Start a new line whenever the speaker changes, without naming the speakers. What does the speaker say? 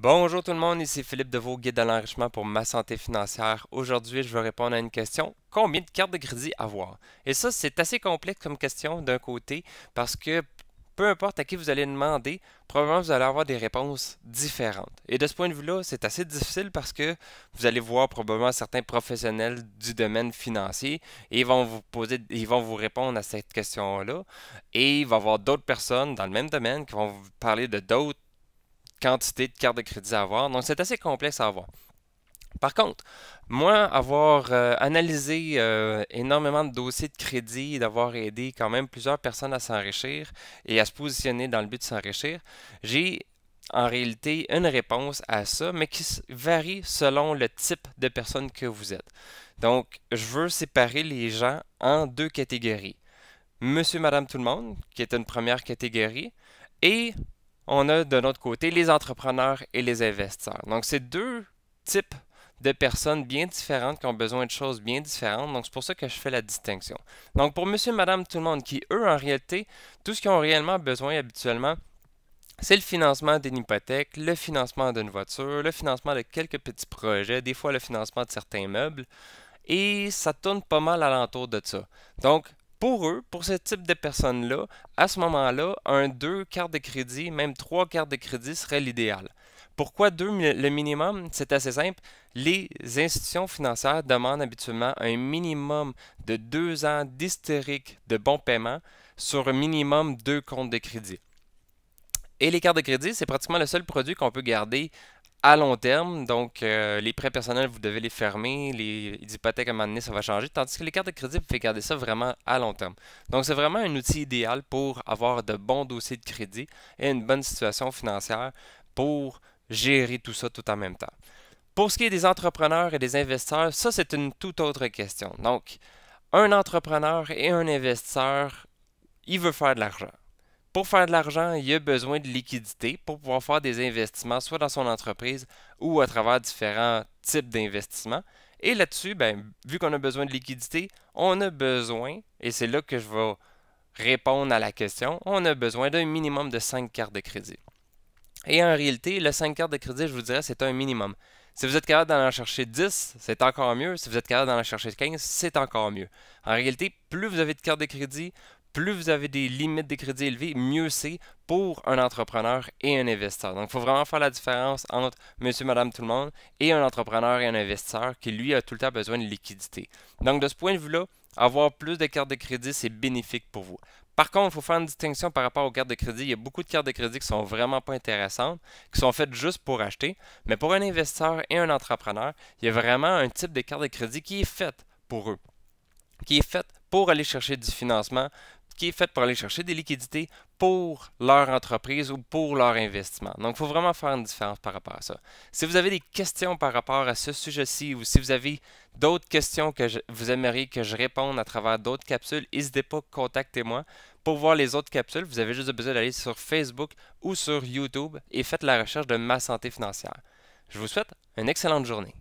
Bonjour tout le monde, ici Philippe de vos guides de l'enrichissement pour ma santé financière. Aujourd'hui, je vais répondre à une question. Combien de cartes de crédit avoir? Et ça, c'est assez complexe comme question d'un côté parce que peu importe à qui vous allez demander, probablement vous allez avoir des réponses différentes. Et de ce point de vue-là, c'est assez difficile parce que vous allez voir probablement certains professionnels du domaine financier et ils vont vous répondre à cette question-là. Et il va y avoir d'autres personnes dans le même domaine qui vont vous parler de d'autres quantité de cartes de crédit à avoir. Donc, c'est assez complexe à avoir. Par contre, moi, avoir analysé énormément de dossiers de crédit et d'avoir aidé quand même plusieurs personnes à s'enrichir et à se positionner dans le but de s'enrichir, j'ai en réalité une réponse à ça, mais qui varie selon le type de personne que vous êtes. Donc, je veux séparer les gens en deux catégories. Monsieur, Madame, tout le monde, qui est une première catégorie, et on a de notre côté les entrepreneurs et les investisseurs. Donc, c'est deux types de personnes bien différentes qui ont besoin de choses bien différentes. Donc, c'est pour ça que je fais la distinction. Donc, pour monsieur, madame, tout le monde, qui, eux, en réalité, tout ce qu'ils ont réellement besoin habituellement, c'est le financement d'une hypothèque, le financement d'une voiture, le financement de quelques petits projets, des fois le financement de certains meubles, et ça tourne pas mal alentour de ça. Donc, pour eux, pour ce type de personnes-là, à ce moment-là, deux cartes de crédit, même trois cartes de crédit serait l'idéal. Pourquoi deux le minimum? C'est assez simple. Les institutions financières demandent habituellement un minimum de 2 ans d'historique de bons paiements sur un minimum deux comptes de crédit. Et les cartes de crédit, c'est pratiquement le seul produit qu'on peut garder à long terme. Donc, les prêts personnels, vous devez les fermer. Les hypothèques, à un moment donné, ça va changer. Tandis que les cartes de crédit, vous pouvez garder ça vraiment à long terme. Donc, c'est vraiment un outil idéal pour avoir de bons dossiers de crédit et une bonne situation financière pour gérer tout ça tout en même temps. Pour ce qui est des entrepreneurs et des investisseurs, ça, c'est une toute autre question. Donc, un entrepreneur et un investisseur, il veut faire de l'argent. Pour faire de l'argent, il a besoin de liquidité pour pouvoir faire des investissements, soit dans son entreprise ou à travers différents types d'investissements. Et là-dessus, ben, vu qu'on a besoin de liquidité, on a besoin, et c'est là que je vais répondre à la question, on a besoin d'un minimum de 5 cartes de crédit. Et en réalité, le 5 cartes de crédit, je vous dirais, c'est un minimum. Si vous êtes capable d'en chercher 10, c'est encore mieux. Si vous êtes capable d'en chercher 15, c'est encore mieux. En réalité, plus vous avez de cartes de crédit, plus vous avez des limites de crédit élevées, mieux c'est pour un entrepreneur et un investisseur. Donc, il faut vraiment faire la différence entre monsieur, madame, tout le monde et un entrepreneur et un investisseur qui, lui, a tout le temps besoin de liquidité. Donc, de ce point de vue-là, avoir plus de cartes de crédit, c'est bénéfique pour vous. Par contre, il faut faire une distinction par rapport aux cartes de crédit. Il y a beaucoup de cartes de crédit qui sont vraiment pas intéressantes, qui sont faites juste pour acheter. Mais pour un investisseur et un entrepreneur, il y a vraiment un type de carte de crédit qui est faite pour eux, qui est faite pour aller chercher du financement, qui est faite pour aller chercher des liquidités pour leur entreprise ou pour leur investissement. Donc, il faut vraiment faire une différence par rapport à ça. Si vous avez des questions par rapport à ce sujet-ci ou si vous avez d'autres questions que vous aimeriez que je réponde à travers d'autres capsules, n'hésitez pas, contactez-moi. Pour voir les autres capsules, vous avez juste besoin d'aller sur Facebook ou sur YouTube et faites la recherche de Ma Santé Financière. Je vous souhaite une excellente journée.